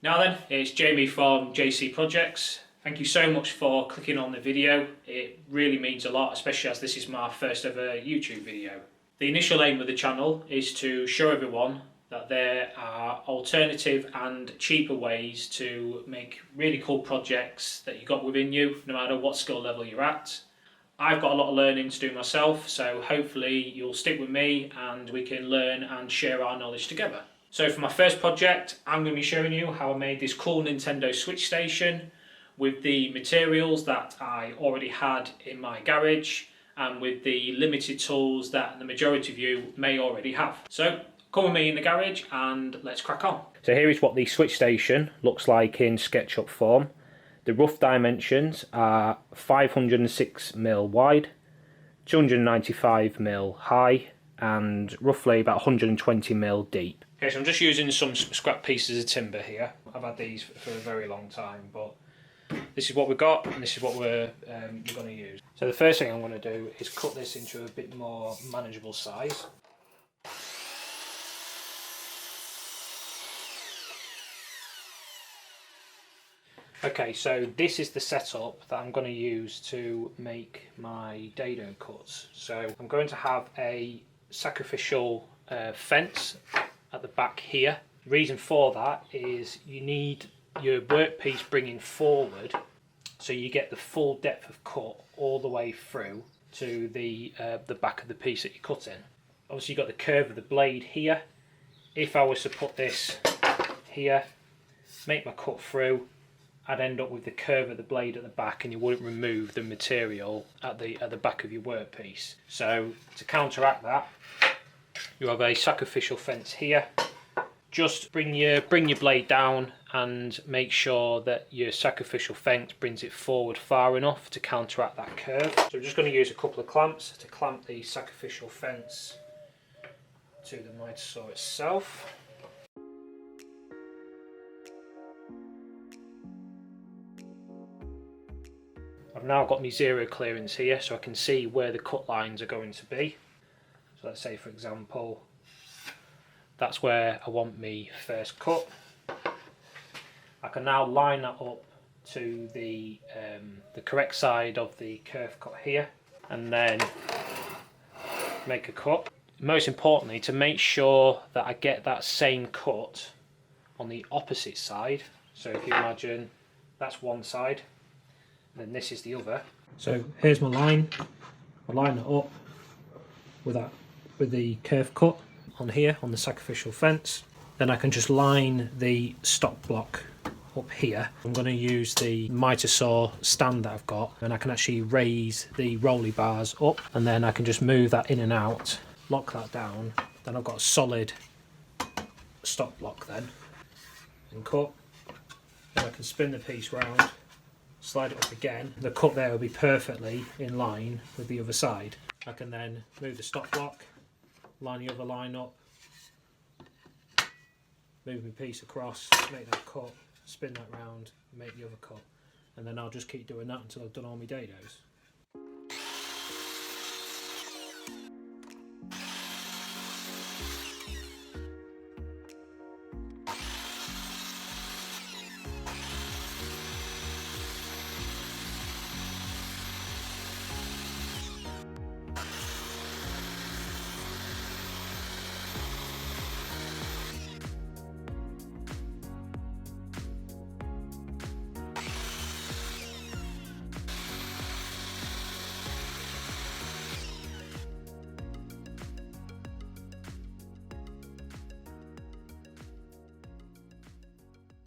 Now then, it's Jamie from JCProjects. Thank you so much for clicking on the video. It really means a lot, especially as this is my first ever YouTube video. The initial aim of the channel is to show everyone that there are alternative and cheaper ways to make really cool projects that you got within you, no matter what skill level you're at. I've got a lot of learning to do myself, so hopefully you'll stick with me and we can learn and share our knowledge together. So for my first project, I'm going to be showing you how I made this cool Nintendo Switch station with the materials that I already had in my garage and with the limited tools that the majority of you may already have. So come with me in the garage and let's crack on. So here is what the Switch station looks like in SketchUp form. The rough dimensions are 506mm wide, 295mm high and roughly about 120mm deep. Okay, so I'm just using some scrap pieces of timber here. I've had these for a very long time, but this is what we've got and this is what we're going to use. So the first thing I'm going to do is cut this into a bit more manageable size. Okay, so this is the setup that I'm going to use to make my dado cuts. So I'm going to have a sacrificial fence at the back here. The reason for that is you need your workpiece bringing forward so you get the full depth of cut all the way through to the back of the piece that you're cutting. Obviously you've got the curve of the blade here. If I was to put this here, make my cut through, I'd end up with the curve of the blade at the back and you wouldn't remove the material at the back of your workpiece. So to counteract that, you have a sacrificial fence here. Just bring your blade down and make sure that your sacrificial fence brings it forward far enough to counteract that curve. So I'm just going to use a couple of clamps to clamp the sacrificial fence to the miter saw itself. I've now got my zero clearance here so I can see where the cut lines are going to be. So let's say for example that's where I want me first cut. I can now line that up to the correct side of the curve cut here and then make a cut. Most importantly, to make sure that I get that same cut on the opposite side. So if you imagine that's one side, then this is the other. So here's my line. I'll line it up with the curve cut on here on the sacrificial fence. Then I can just line the stop block up here. I'm going to use the miter saw stand that I've got and I can actually raise the rolly bars up and then I can just move that in and out, lock that down. Then I've got a solid stop block then and cut. Then I can spin the piece round, slide it up again. The cut there will be perfectly in line with the other side. I can then move the stop block, line the other line up, move my piece across, make that cut, spin that round, make the other cut, and then I'll just keep doing that until I've done all my dados.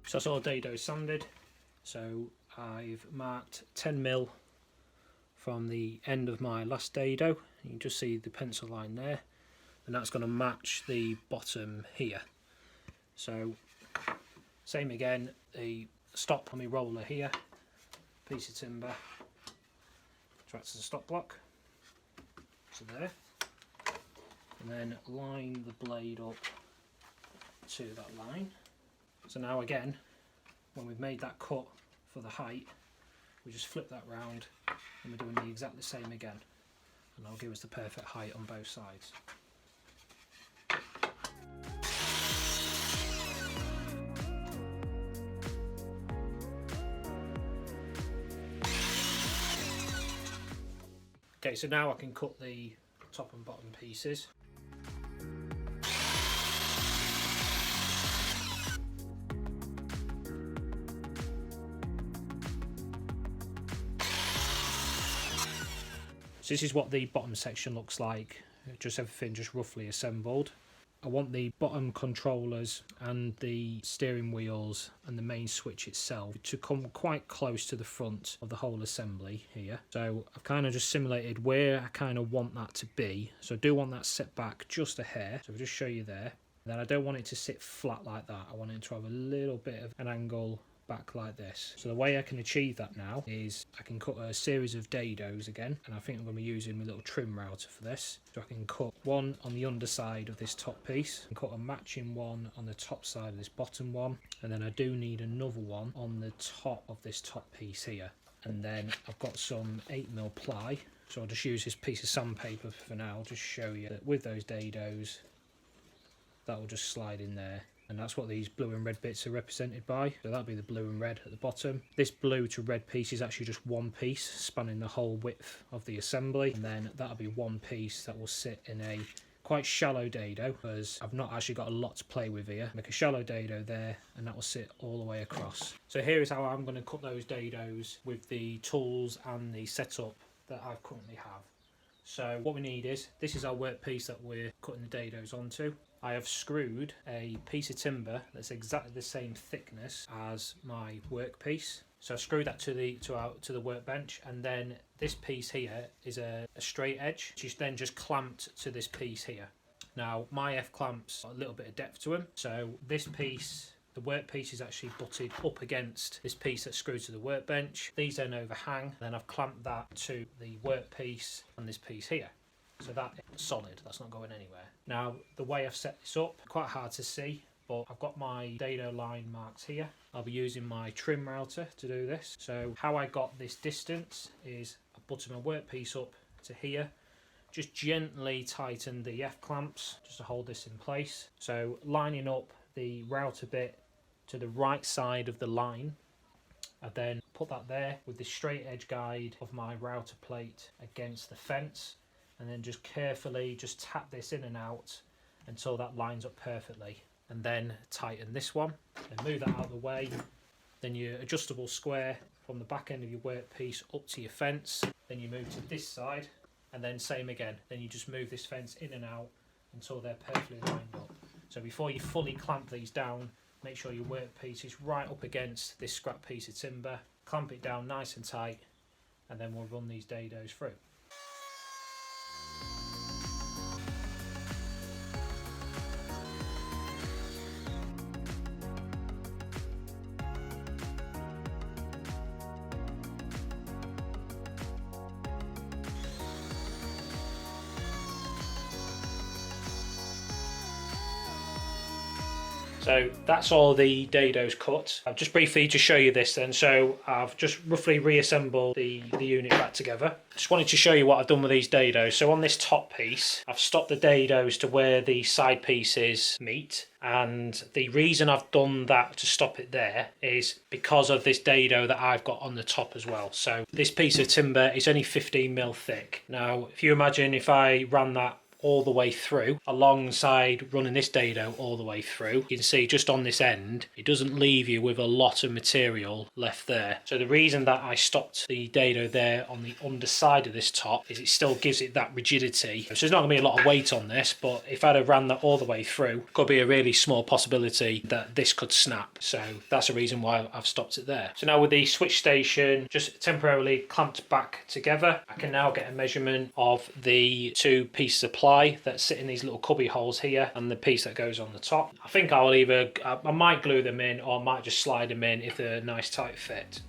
So that's all dado sanded. So I've marked 10mm from the end of my last dado. You can just see the pencil line there, and that's going to match the bottom here. So same again, the stop on my roller here, piece of timber, so that's the stop block, so there, and then line the blade up to that line. So now again, when we've made that cut for the height, we just flip that round and we're doing the exactly same again, and that'll give us the perfect height on both sides. Okay, so now I can cut the top and bottom pieces. So this is what the bottom section looks like, just everything just roughly assembled. I want the bottom controllers and the steering wheels and the main switch itself to come quite close to the front of the whole assembly here. So I've kind of just simulated where I kind of want that to be. So I do want that set back just a hair. So I'll just show you there. Then I don't want it to sit flat like that. I want it to have a little bit of an angle back like this. So the way I can achieve that now is I can cut a series of dados again, and I think I'm going to be using my little trim router for this. So I can cut one on the underside of this top piece and cut a matching one on the top side of this bottom one, and then I do need another one on the top of this top piece here. And then I've got some 8mm ply, so I'll just use this piece of sandpaper for now. I'll just show you that with those dados that will just slide in there. And that's what these blue and red bits are represented by. So that'll be the blue and red at the bottom. This blue to red piece is actually just one piece spanning the whole width of the assembly. And then that'll be one piece that will sit in a quite shallow dado, because I've not actually got a lot to play with here. Make a shallow dado there, and that will sit all the way across. So here is how I'm going to cut those dados with the tools and the setup that I currently have. So what we need is, this is our workpiece that we're cutting the dados onto. I have screwed a piece of timber that's exactly the same thickness as my workpiece. So I screwed that to the workbench, and then this piece here is a straight edge, which is then just clamped to this piece here. Now my F-clamps got a little bit of depth to them, so this piece, the workpiece, is actually butted up against this piece that's screwed to the workbench. These then overhang, then I've clamped that to the workpiece and this piece here. So that is solid, that's not going anywhere. Now the way I've set this up, quite hard to see, but I've got my dado line marked here. I'll be using my trim router to do this. So how I got this distance is I button my workpiece up to here, just gently tighten the F-clamps just to hold this in place. So lining up the router bit to the right side of the line, I then put that there with the straight edge guide of my router plate against the fence, and then just carefully just tap this in and out until that lines up perfectly, and then tighten this one and move that out of the way. Then your adjustable square from the back end of your workpiece up to your fence, then you move to this side, and then same again, then you just move this fence in and out until they're perfectly lined up. So before you fully clamp these down, make sure your workpiece is right up against this scrap piece of timber, clamp it down nice and tight, and then we'll run these dados through. So that's all the dados cut. I've just briefly to show you this then. So I've just roughly reassembled the unit back together. Just wanted to show you what I've done with these dados. So on this top piece, I've stopped the dados to where the side pieces meet. And the reason I've done that to stop it there is because of this dado that I've got on the top as well. So this piece of timber is only 15mm thick. Now, if you imagine if I ran that all the way through alongside running this dado all the way through, you can see just on this end it doesn't leave you with a lot of material left there. So the reason that I stopped the dado there on the underside of this top is it still gives it that rigidity. So there's not going to be a lot of weight on this, but if I'd have ran that all the way through, could be a really small possibility that this could snap. So that's the reason why I've stopped it there. So now with the switch station just temporarily clamped back together, I can now get a measurement of the two pieces of ply that sit in these little cubby holes here and the piece that goes on the top. I think I'll either, I might glue them in or I might just slide them in if they're a nice tight fit.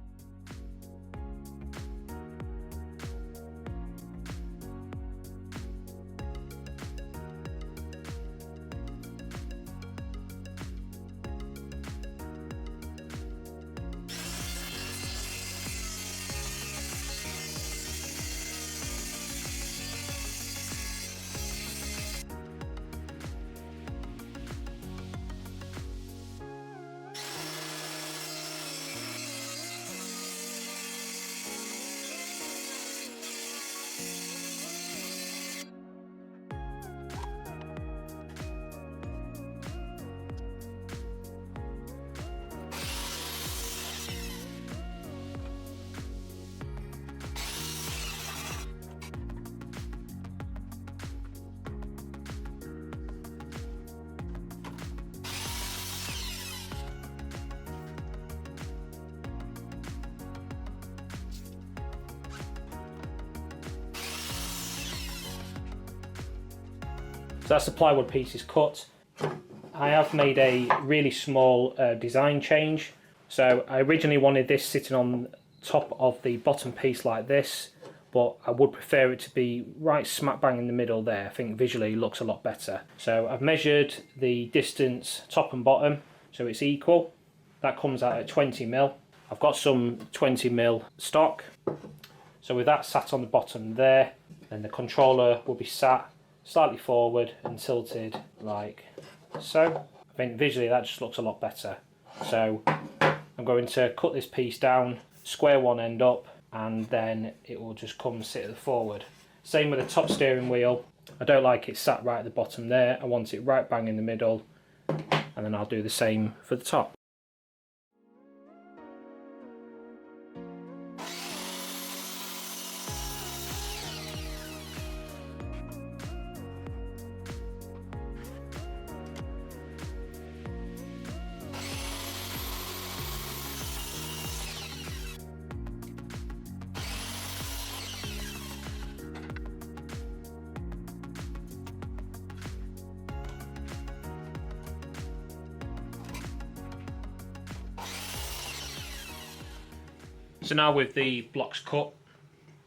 So that's the plywood pieces cut. I have made a really small design change. So I originally wanted this sitting on top of the bottom piece like this, but I would prefer it to be right smack bang in the middle there. I think visually it looks a lot better. So I've measured the distance top and bottom so it's equal. That comes out at 20mm. I've got some 20mm stock. So with that sat on the bottom there, then the controller will be sat slightly forward and tilted like so. I think visually that just looks a lot better. So I'm going to cut this piece down, square one end up, and then it will just come sit at the forward. Same with the top steering wheel. I don't like it sat right at the bottom there. I want it right bang in the middle, and then I'll do the same for the top. So now with the blocks cut,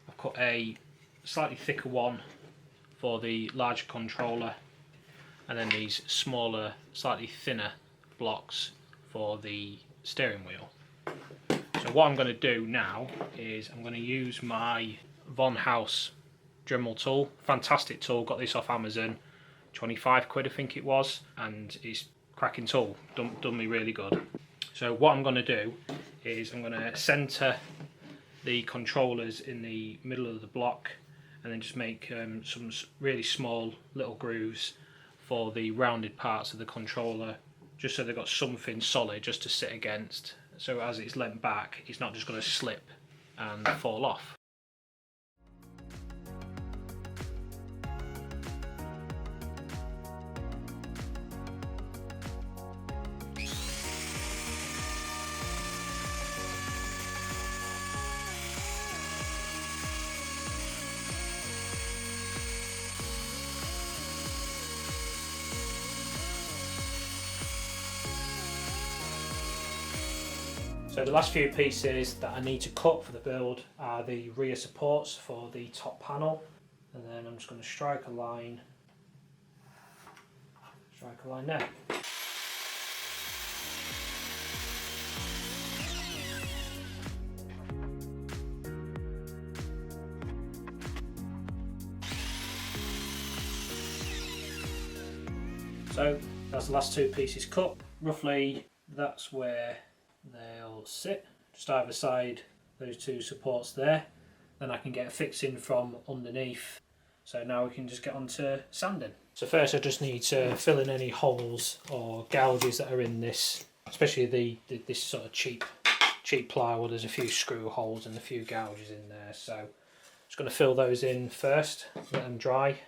I've cut a slightly thicker one for the larger controller, and then these smaller, slightly thinner blocks for the steering wheel. So what I'm going to do now is I'm going to use my Von House Dremel tool. Fantastic tool, got this off Amazon, 25 quid I think it was, and it's cracking tool, done me really good. So what I'm going to do is I'm going to centre the controllers in the middle of the block, and then just make some really small little grooves for the rounded parts of the controller, just so they've got something solid just to sit against, so as it's leant back it's not just going to slip and fall off. So the last few pieces that I need to cut for the build are the rear supports for the top panel, and then I'm just going to strike a line there. So that's the last two pieces cut. Roughly that's where they'll sit, just either side those two supports there. Then I can get a fixing from underneath. So now we can just get on to sanding. So first I just need to fill in any holes or gouges that are in this, especially this sort of cheap plywood. There's a few screw holes and a few gouges in there, so just going to fill those in first, let them dry.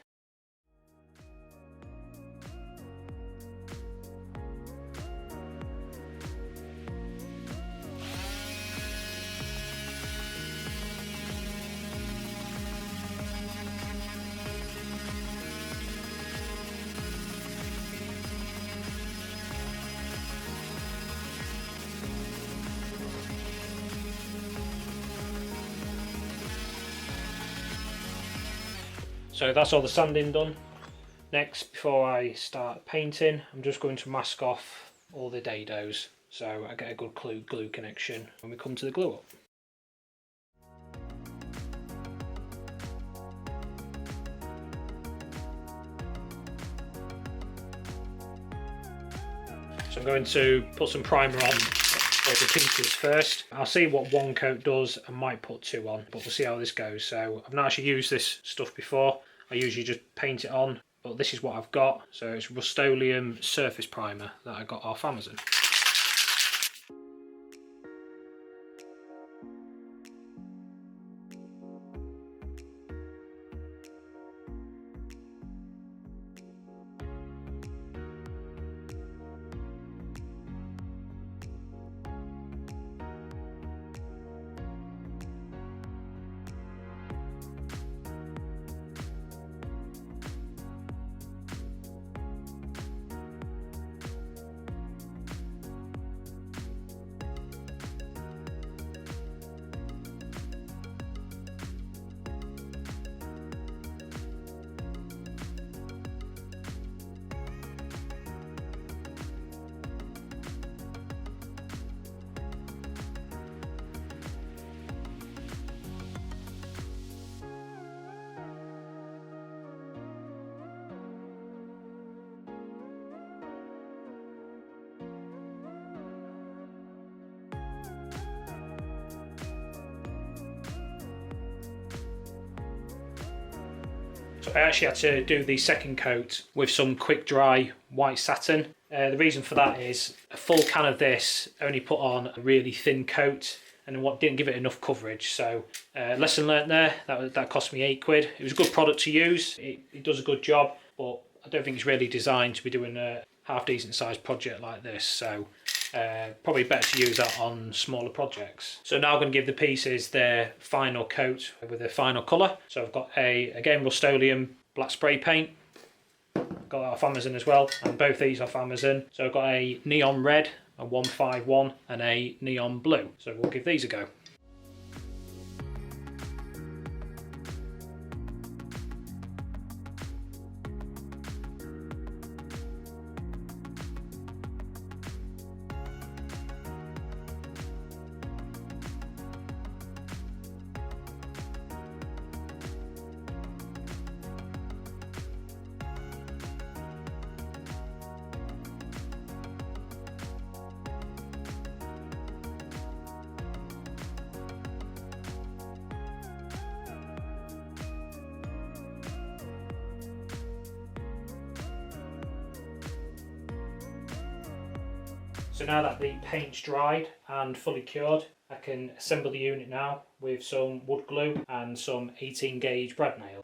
So that's all the sanding done. Next, before I start painting, I'm just going to mask off all the dados so I get a good glue connection when we come to the glue up. So I'm going to put some primer on all the pieces first. I'll see what one coat does. I might put two on, but we'll see how this goes. So I've not actually used this stuff before. I usually just paint it on, but this is what I've got. So it's Rust-Oleum surface primer that I got off Amazon. So I actually had to do the second coat with some quick dry white satin. The reason for that is a full can of this only put on a really thin coat and what didn't give it enough coverage. So lesson learnt there. That cost me £8. It was a good product to use. It does a good job, but I don't think it's really designed to be doing a half decent sized project like this. So probably better to use that on smaller projects. So now I'm going to give the pieces their final coat with their final colour. So I've got again Rust-Oleum black spray paint. Got that off Amazon as well, and both these off Amazon. So I've got a neon red, a 151, and a neon blue. So we'll give these a go. So now that the paint's dried and fully cured, I can assemble the unit now with some wood glue and some 18 gauge brad nails.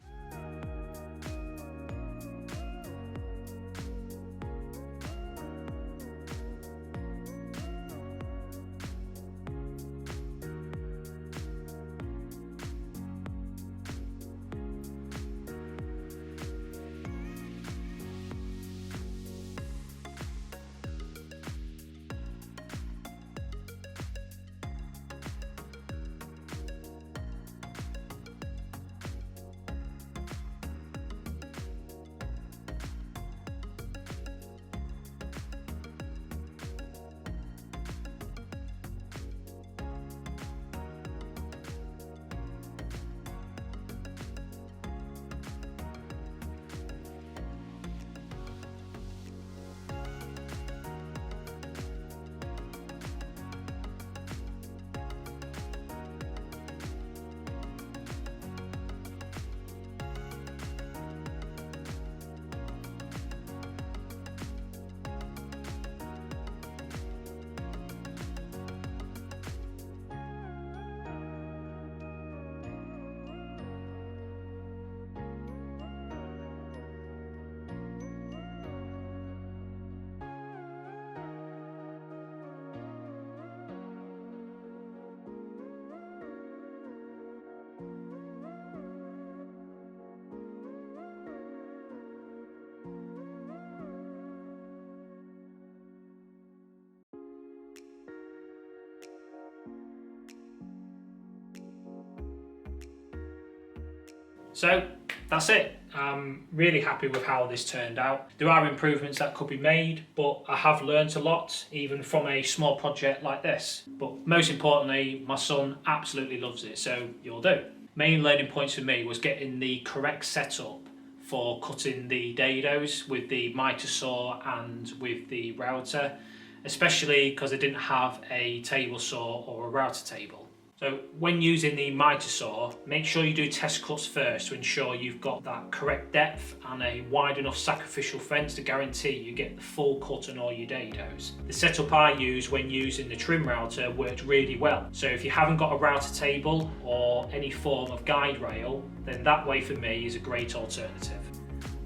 So that's it. I'm really happy with how this turned out. There are improvements that could be made, but I have learnt a lot, even from a small project like this. But most importantly, my son absolutely loves it, so you'll do. Main learning points for me was getting the correct setup for cutting the dados with the miter saw and with the router, especially because I didn't have a table saw or a router table. So when using the miter saw, make sure you do test cuts first to ensure you've got that correct depth and a wide enough sacrificial fence to guarantee you get the full cut on all your dados. The setup I use when using the trim router worked really well. So if you haven't got a router table or any form of guide rail, then that way for me is a great alternative.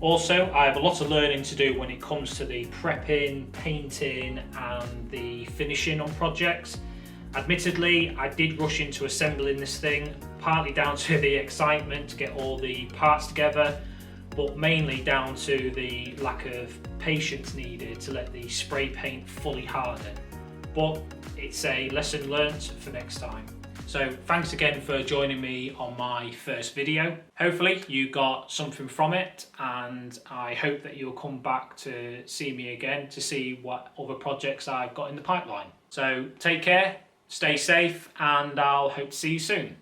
Also, I have a lot of learning to do when it comes to the prepping, painting and the finishing on projects. Admittedly, I did rush into assembling this thing, partly down to the excitement to get all the parts together, but mainly down to the lack of patience needed to let the spray paint fully harden. But it's a lesson learnt for next time. So thanks again for joining me on my first video. Hopefully you got something from it, and I hope that you'll come back to see me again to see what other projects I've got in the pipeline. So take care. Stay safe, and I'll hope to see you soon.